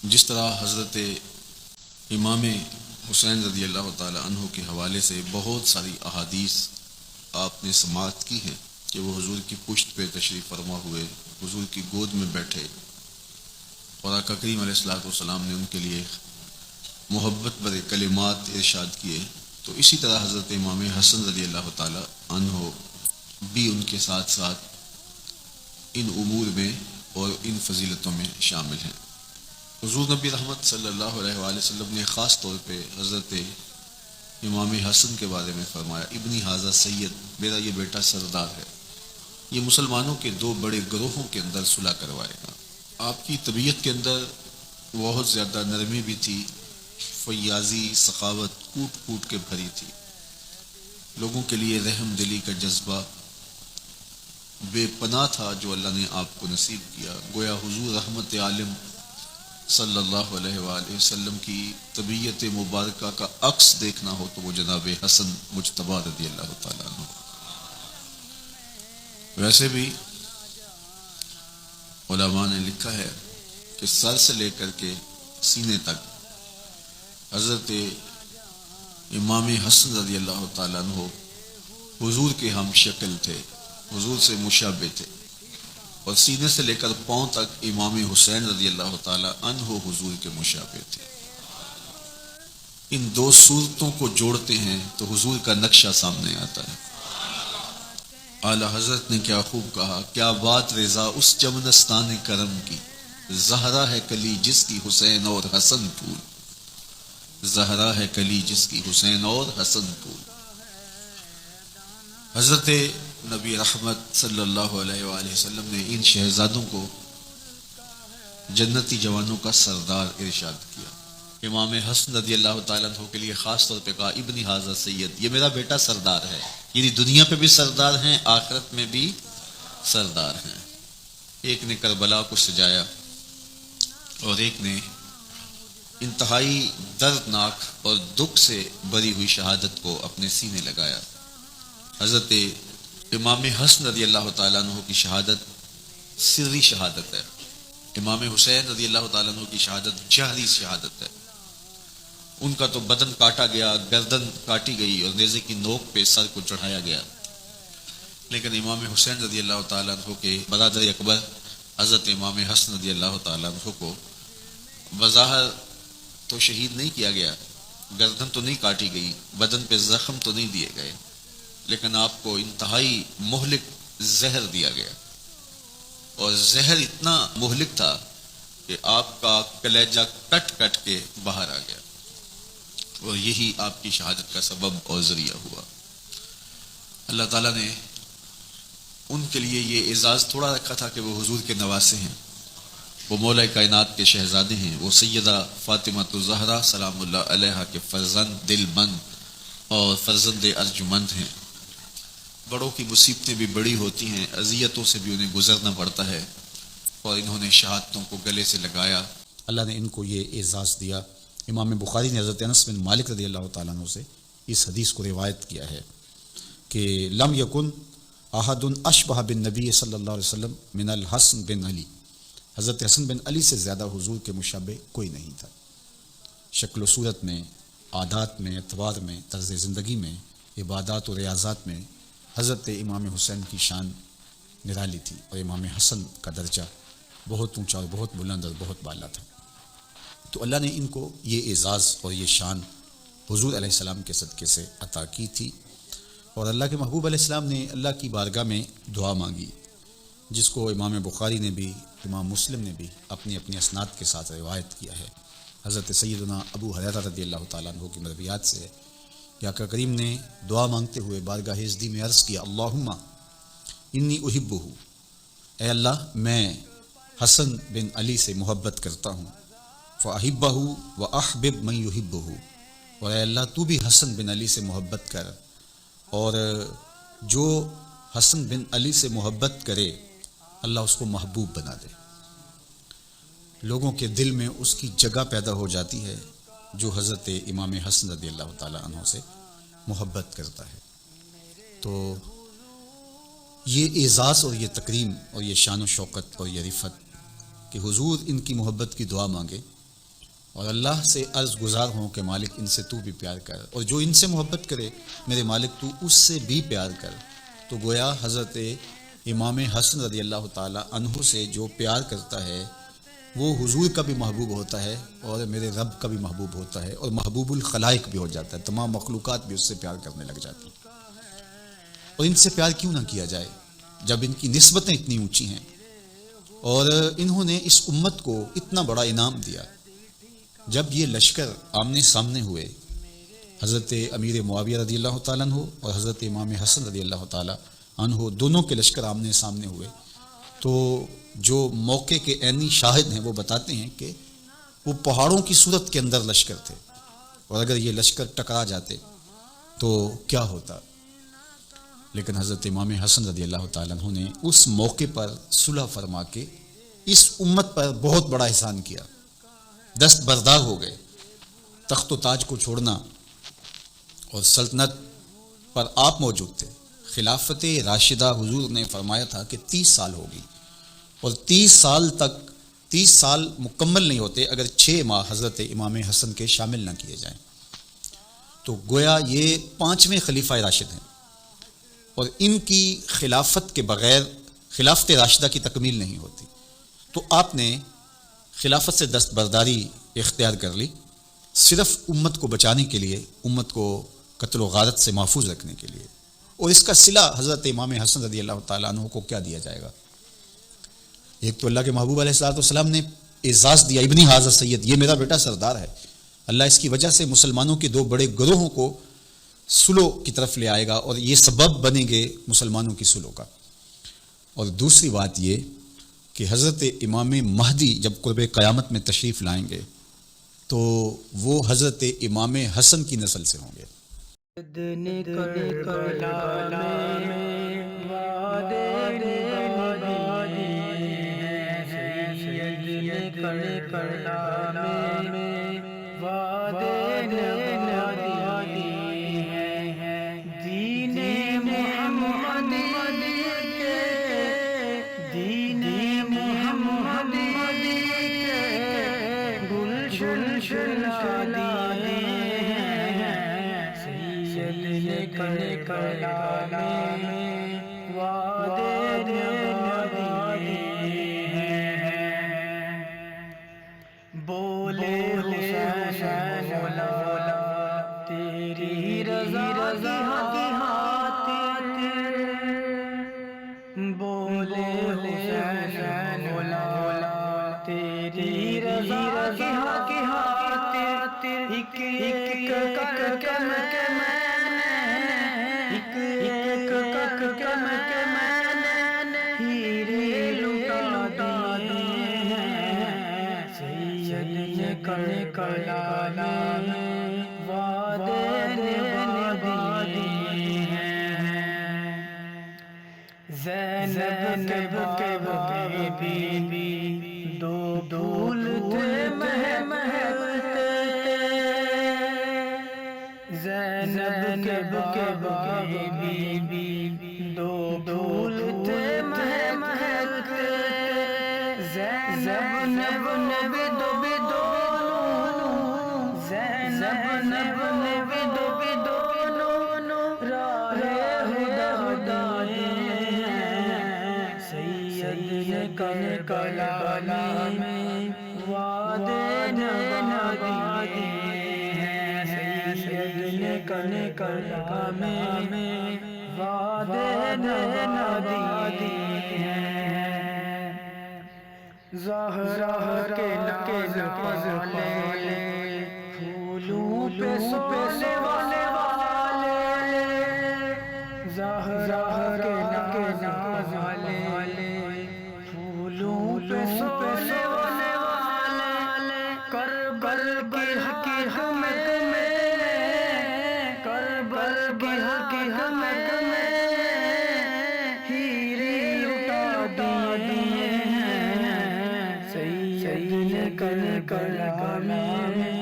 جس طرح حضرت امام حسین رضی اللہ تعالی عنہ کے حوالے سے بہت ساری احادیث آپ نے سماعت کی ہیں کہ وہ حضور کی پشت پہ تشریف فرما ہوئے، حضور کی گود میں بیٹھے اور آقا کریم علیہ الصلوۃ والسلام نے ان کے لیے محبت بھرے کلمات ارشاد کیے، تو اسی طرح حضرت امام حسن رضی اللہ تعالی عنہ بھی ان کے ساتھ ساتھ ان امور میں اور ان فضیلتوں میں شامل ہیں۔ حضور نبی رحمت صلی اللہ علیہ وآلہ وسلم نے خاص طور پہ حضرت امام حسن کے بارے میں فرمایا، ابنی ھذا سید، میرا یہ بیٹا سردار ہے، یہ مسلمانوں کے دو بڑے گروہوں کے اندر صلح کروائے گا۔ آپ کی طبیعت کے اندر بہت زیادہ نرمی بھی تھی، فیاضی، سخاوت کوٹ کوٹ کے بھری تھی، لوگوں کے لیے رحم دلی کا جذبہ بے پناہ تھا جو اللہ نے آپ کو نصیب کیا۔ گویا حضور رحمت عالم صلی اللہ علیہ وآلہ وسلم کی طبیعت مبارکہ کا عکس دیکھنا ہو تو وہ جناب حسن مجتبی رضی اللہ تعالیٰ عنہ۔ ویسے بھی علماء نے لکھا ہے کہ سر سے لے کر کے سینے تک حضرت امام حسن رضی اللہ تعالیٰ عنہ حضور کے ہم شکل تھے، حضور سے مشابہ تھے، اور سینے سے لے کر پاؤں تک امام حسین رضی اللہ تعالی عنہ حضور کے مشابہ تھے۔ ان دو صورتوں کو جوڑتے ہیں تو حضور کا نقشہ سامنے آتا ہے۔ اعلی حضرت نے کیا خوب کہا، کیا بات رضا اس چمنستان کرم کی، زہرا ہے کلی جس کی حسین اور حسن پھول، زہرا ہے کلی جس کی حسین اور حسن پھول۔ حضرت نبی رحمت صلی اللہ علیہ وآلہ وسلم نے ان شہزادوں کو جنتی جوانوں کا سردار ارشاد کیا۔ امام حسن رضی اللہ تعالیٰ عنہ کے لیے خاص طور پہ کہا، ابنی ھذا سید، یہ میرا بیٹا سردار ہے، یعنی دنیا پہ بھی سردار ہیں، آخرت میں بھی سردار ہیں۔ ایک نے کربلا کو سجایا اور ایک نے انتہائی دردناک اور دکھ سے بھری ہوئی شہادت کو اپنے سینے لگایا۔ حضرت امام حسن رضی اللہ تعالیٰ عنہ کی شہادت سری شہادت ہے، امام حسین رضی اللہ تعالیٰ عنہ کی شہادت جہری شہادت ہے۔ ان کا تو بدن کاٹا گیا، گردن کاٹی گئی اور نیزے کی نوک پہ سر کو چڑھایا گیا، لیکن امام حسین رضی اللہ تعالیٰ عنہ کے برادر اکبر حضرت امام حسن رضی اللہ تعالیٰ عنہ کو بظاہر تو شہید نہیں کیا گیا، گردن تو نہیں کاٹی گئی، بدن پہ زخم تو نہیں دیے گئے، لیکن آپ کو انتہائی مہلک زہر دیا گیا، اور زہر اتنا مہلک تھا کہ آپ کا کلیجہ کٹ کٹ کے باہر آ گیا، اور یہی آپ کی شہادت کا سبب اور ذریعہ ہوا۔ اللہ تعالیٰ نے ان کے لیے یہ اعزاز تھوڑا رکھا تھا کہ وہ حضور کے نواسے ہیں، وہ مولا کائنات کے شہزادے ہیں، وہ سیدہ فاطمہ الزہرا سلام اللہ علیہا کے فرزند دل بند اور فرزند ارجمند ہیں۔ بڑوں کی مصیبتیں بھی بڑی ہوتی ہیں، اذیتوں سے بھی انہیں گزرنا پڑتا ہے، اور انہوں نے شہادتوں کو گلے سے لگایا۔ اللہ نے ان کو یہ اعزاز دیا۔ امام بخاری نے حضرت انس بن مالک رضی اللہ تعالیٰ عنہ سے اس حدیث کو روایت کیا ہے کہ لم یکن احد اشبہ بن نبی صلی اللہ علیہ وسلم من الحسن بن علی، حضرت حسن بن علی سے زیادہ حضور کے مشابہ کوئی نہیں تھا، شکل و صورت میں، عادات میں، اعتبار میں، طرز زندگی میں، عبادات و ریاضات میں حضرت امام حسین کی شان نرالی تھی، اور امام حسن کا درجہ بہت اونچا اور بہت بلند اور بہت بالا تھا۔ تو اللہ نے ان کو یہ اعزاز اور یہ شان حضور علیہ السلام کے صدقے سے عطا کی تھی، اور اللہ کے محبوب علیہ السلام نے اللہ کی بارگاہ میں دعا مانگی، جس کو امام بخاری نے بھی، امام مسلم نے بھی اپنی اپنی اسناد کے ساتھ روایت کیا ہے۔ حضرت سیدنا ابو ہریرہ رضی اللہ تعالیٰ عنہ کی مرویات سے کہ آقا کریم نے دعا مانگتے ہوئے بارگاہ عزتی میں عرض کیا، اللہم انی احبہ، اے اللہ میں حسن بن علی سے محبت کرتا ہوں، فاحبہ واحبب من یحبہ، اور اے اللہ تو بھی حسن بن علی سے محبت کر، اور جو حسن بن علی سے محبت کرے اللہ اس کو محبوب بنا دے، لوگوں کے دل میں اس کی جگہ پیدا ہو جاتی ہے جو حضرت امام حسن رضی اللہ تعالیٰ عنہ سے محبت کرتا ہے۔ تو یہ اعزاز اور یہ تکریم اور یہ شان و شوکت اور یہ رفعت کہ حضور ان کی محبت کی دعا مانگے، اور اللہ سے عرض گزار ہوں کہ مالک ان سے تو بھی پیار کر، اور جو ان سے محبت کرے میرے مالک تو اس سے بھی پیار کر۔ تو گویا حضرت امام حسن رضی اللہ تعالی عنہ سے جو پیار کرتا ہے وہ حضور کا بھی محبوب ہوتا ہے اور میرے رب کا بھی محبوب ہوتا ہے، اور محبوب الخلائق بھی ہو جاتا ہے، تمام مخلوقات بھی اس سے پیار کرنے لگ جاتی ہیں۔ اور ان سے پیار کیوں نہ کیا جائے جب ان کی نسبتیں اتنی اونچی ہیں، اور انہوں نے اس امت کو اتنا بڑا انعام دیا۔ جب یہ لشکر آمنے سامنے ہوئے، حضرت امیر معاویہ رضی اللہ تعالیٰ عنہ اور حضرت امام حسن رضی اللہ تعالیٰ عنہ، دونوں کے لشکر آمنے سامنے ہوئے، تو جو موقع کے عینی شاہد ہیں وہ بتاتے ہیں کہ وہ پہاڑوں کی صورت کے اندر لشکر تھے، اور اگر یہ لشکر ٹکرا جاتے تو کیا ہوتا۔ لیکن حضرت امام حسن رضی اللہ تعالیٰ عنہ نے اس موقع پر صلح فرما کے اس امت پر بہت بڑا احسان کیا، دست بردار ہو گئے۔ تخت و تاج کو چھوڑنا اور سلطنت پر آپ موجود تھے۔ خلافت راشدہ حضور نے فرمایا تھا کہ 30 سال ہوگی، اور 30 سال مکمل نہیں ہوتے اگر 6 ماہ حضرت امام حسن کے شامل نہ کیے جائیں۔ تو گویا یہ 5ویں خلیفہ راشد ہیں، اور ان کی خلافت کے بغیر خلافت راشدہ کی تکمیل نہیں ہوتی۔ تو آپ نے خلافت سے دستبرداری اختیار کر لی، صرف امت کو بچانے کے لیے، امت کو قتل و غارت سے محفوظ رکھنے کے لیے۔ اور اس کا صلہ حضرت امام حسن رضی اللہ تعالیٰ عنہ کو کیا دیا جائے گا؟ ایک تو اللہ کے محبوب علیہ السلام نے اعزاز دیا، ابنی ھذا سید، یہ میرا بیٹا سردار ہے۔ اللہ اس کی وجہ سے مسلمانوں کے 2 بڑے گروہوں کو صلح کی طرف لے آئے گا، اور یہ سبب بنیں گے مسلمانوں کی صلح کا۔ اور دوسری بات یہ کہ حضرت امام مہدی جب قرب قیامت میں تشریف لائیں گے تو وہ حضرت امام حسن کی نسل سے ہوں گے۔ بولے حسین مولا تیری رضا کی خاطر، بولے حسین مولا تیری رضا کی خاطر، ایک ایک کر کے میں نے ہیرے لٹا دیے ہیں، سید نے کلا میں وعدے نبھا دیے ہیں۔ زینب کے بیوی 2 پھول تھے مہکتے، زینب کے بیوی 2 پھول تھے مہکتے، زینب نے بھی دونوں راہ خدا دیے ہیں، سید نے کلا میں وعدے نبھا دیے ہیں، سید نے کلا میں وعدے نبھا دیے ہیں۔ زہرا کے ناز والے پھولوں پہ سونے والے، زہرا کے ناز والے پھولوں پہ سونے والے، کربل کی حقیقت میں، کربل کی حقیقت میں ہیرے لٹا دیے ہیں، سید نے کلا میں